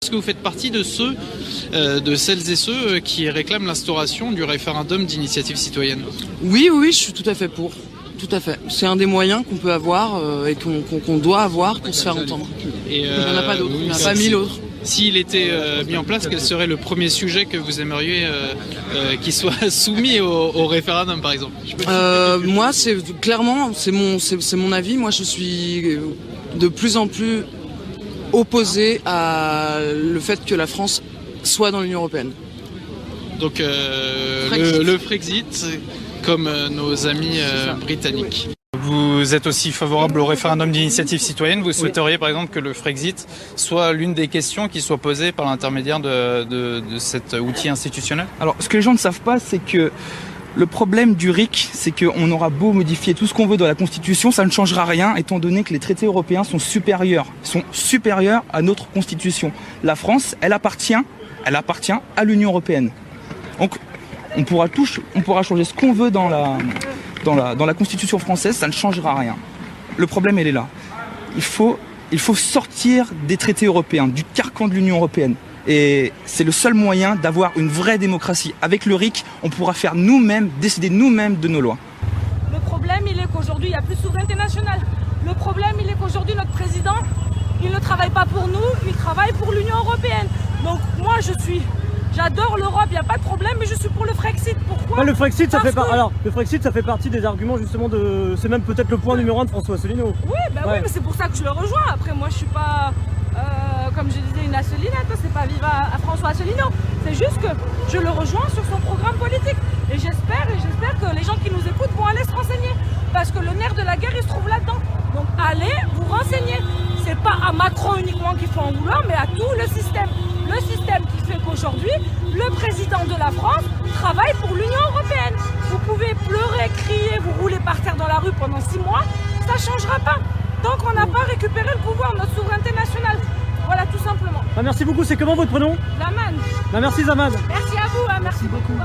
Est-ce que vous faites partie de celles et ceux qui réclament l'instauration du référendum d'initiative citoyenne? Oui, je suis tout à fait pour. Tout à fait. C'est un des moyens qu'on peut avoir et qu'on doit avoir pour se faire entendre. Et il n'y en a pas d'autres, il n'y en a pas 1000 autres. S'il était mis en place, quel serait le premier sujet que vous aimeriez qu'il soit soumis au référendum, par exemple? Moi, c'est clairement, c'est mon avis. Moi, je suis de plus en plus opposé à le fait que la France soit dans l'Union européenne. Donc le Frexit, comme nos amis britanniques. Vous êtes aussi favorable au référendum d'initiative citoyenne. Vous souhaiteriez par exemple que le Frexit soit l'une des questions qui soit posée par l'intermédiaire de cet outil institutionnel? Alors, ce que les gens ne savent pas, c'est que le problème du RIC, c'est qu'on aura beau modifier tout ce qu'on veut dans la Constitution, ça ne changera rien, étant donné que les traités européens sont supérieurs à notre Constitution. La France, elle appartient à l'Union européenne. Donc, on pourra changer ce qu'on veut dans la Constitution française, ça ne changera rien. Le problème, il est là. Il faut sortir des traités européens, du carcan de l'Union européenne. Et c'est le seul moyen d'avoir une vraie démocratie. Avec le RIC, on pourra faire nous-mêmes, décider nous-mêmes de nos lois. Le problème, il est qu'aujourd'hui, il n'y a plus de souveraineté nationale. Le problème, il est qu'aujourd'hui, notre président, il ne travaille pas pour nous, il travaille pour l'Union européenne. Donc moi, j'adore l'Europe, il n'y a pas de problème, mais je suis pour le Frexit. Pourquoi? Le Frexit, ça fait partie des arguments justement c'est même peut-être le point numéro 1 de François Asselineau. Oui, oui, mais c'est pour ça que je le rejoins. Après, moi, je suis pas, comme je disais, une Asselinette, c'est pas vive à François Asselineau. C'est juste que je le rejoins sur son programme politique. Et j'espère que les gens qui nous écoutent vont aller se renseigner. Parce que le nerf de la guerre, il se trouve là-dedans. Donc allez vous renseigner. C'est pas à Macron uniquement qu'il faut en vouloir, mais à tout le système. Le système qui fait qu'aujourd'hui, le président de la France travaille pour l'Union européenne. Vous pouvez pleurer, crier, vous rouler par terre dans la rue pendant 6 mois, ça ne changera pas. Tant qu'on n'a pas récupéré le pouvoir, notre souveraineté nationale. Voilà, tout simplement. Merci beaucoup, c'est comment votre prénom? Zaman. Merci Zaman. Merci à vous, merci beaucoup.